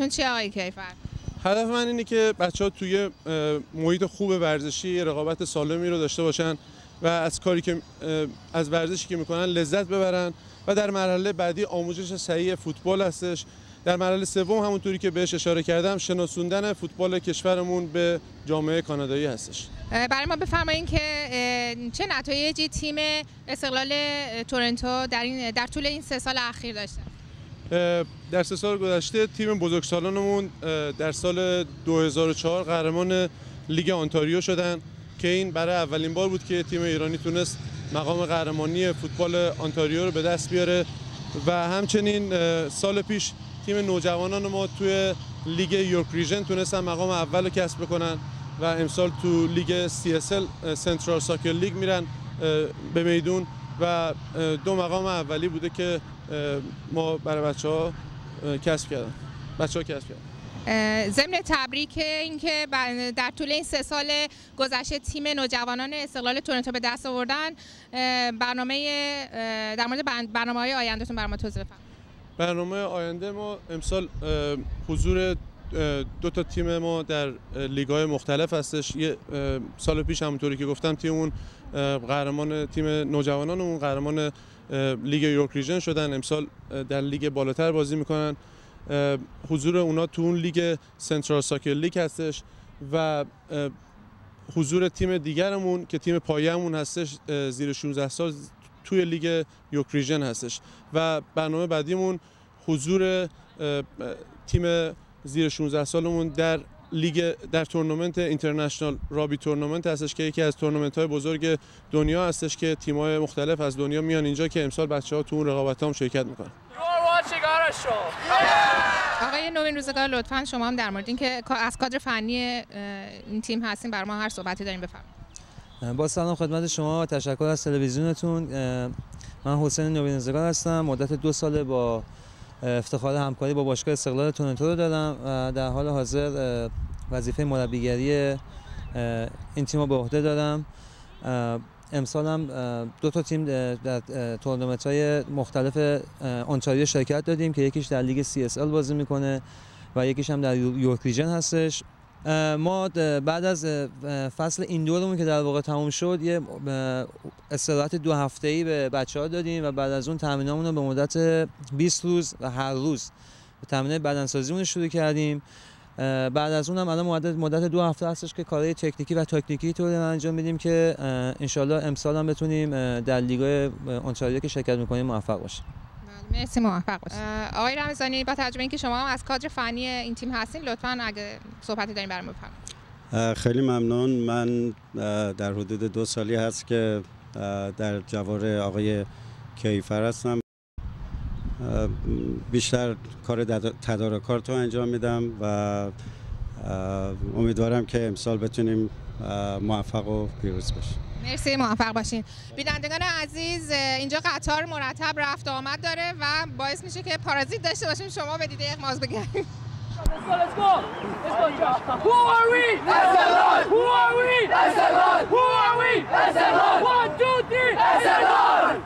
هدفتون چیه آقای کیفر؟ هدف من اینه که بچه‌ها توی محیط خوب ورزشی رقابت سالمی رو داشته باشن و از کاری که از ورزشی که میکنن لذت ببرن و در مرحله بعدی آموزش صحیح فوتبال هستش. در مرحله سوم همونطوری که بهش اشاره کردم شناسوندن فوتبال کشورمون به جامعه کانادایی هستش. برای ما بفرمایید که چه نتایجی تیم استقلال تورنتو در طول این 3 سال اخیر داشته؟ در 3 سال گذشته تیم بزرگسالانمون در سال 2004 قهرمان لیگ آنتاریو شدن که این برای اولین بار بود که تیم ایرانی تونست مقام قهرمانی فوتبال آنتاریو رو به دست بیاره و همچنین سال پیش تیم نوجوانان ما توی لیگ یورک ریژن تونستن مقام اول رو کسب بکنن و امسال تو لیگ CSL سنترال ساکر لیگ میرن به میدون و 2 مقام اولی بوده که ما برای بچه‌ها کسب کردن. ضمن تبریک اینکه در طول این 3 سال گذشته تیم نوجوانان استقلال تورنتو به دست آوردن، در مورد برنامه‌های آیندهتون برام توضیح بفرمایید. برنامه آینده ما امسال حضور 2 تا تیم ما در لیگ‌های مختلف هستش. یه سال پیش همونطوری که گفتم تیممون قهرمان تیم نوجوانانمون قهرمان لیگ یورک ریژن شدن. امسال در لیگ بالاتر بازی میکنن. حضور اونا تو اون لیگ سنترال ساکر لیگ هستش و حضور تیم دیگرمون که تیم پایه‌مون هستش زیر 16 سال توی لیگ یورک ریژن هستش و برنامه بعدیمون حضور تیم زیر 16 سالمون در تورنمنت اینترنشنال رابی تورنمنت هستش که یکی از تورنمنت‌های بزرگ دنیا هستش که تیم‌های مختلف از دنیا میان اینجا که امسال بچه‌ها تو اون رقابت‌ها هم شرکت میکنن. آقای نوین روزگار، لطفاً شما هم در مورد اینکه از کادر فنی این تیم هستین برای ما هر صحبتی دارین بفرمایید. با سلام خدمت شما، تشکر از تلویزیونتون. من حسین نوین روزگار هستم. مدت 2 ساله با افتخار همکاری با باشگاه استقلال تورنتو رو دارم و در حال حاضر وظیفه مربیگری این تیم رو به عهده دارم. امسال هم 2 تا تیم در تورنمنت‌های مختلف اونتاریو شرکت دادیم که یکیش در لیگ CSL بازی میکنه و یکیش هم در یورک ریژن هستش. ما بعد از فصل ایندورمون که در واقع تموم شد یه استراحت 2 هفته‌ای به بچه‌ها دادیم و بعد از اون تمرینامون رو به مدت 20 روز و هر روز تمرین بدنسازیمون رو شروع کردیم. بعد از اون هم الان مدت 2 هفته هستش که کارهای تکنیکی و تاکتیکی طوری انجام میدیم که انشالله امسال هم بتونیم در لیگ‌های اونتاریو که شرکت می‌کنیم موفق باشیم. مرسی، موفق باشید. آقای رمضانی، با توجه به اینکه شما از کادر فنی این تیم هستین لطفاً اگه صحبتی دارین برام بفرمایید. خیلی ممنون. من در حدود 2 سالی هست که در جوار آقای کیفر هستم. بیشتر کار تدارکات رو انجام میدم و امیدوارم که امسال بتونیم موفق و پیروز باشیم. مرسی، موفق باشین. بینندگان عزیز، اینجا قطار مرتب رفت آمد داره و باعث میشه که پارازیت داشته باشیم. شما به دیده اغماض بگردید. Let's go! Who are we? Estaqlal! Who are we? Estaqlal! Who are we? Estaqlal! 1, 2, 3! Estaqlal!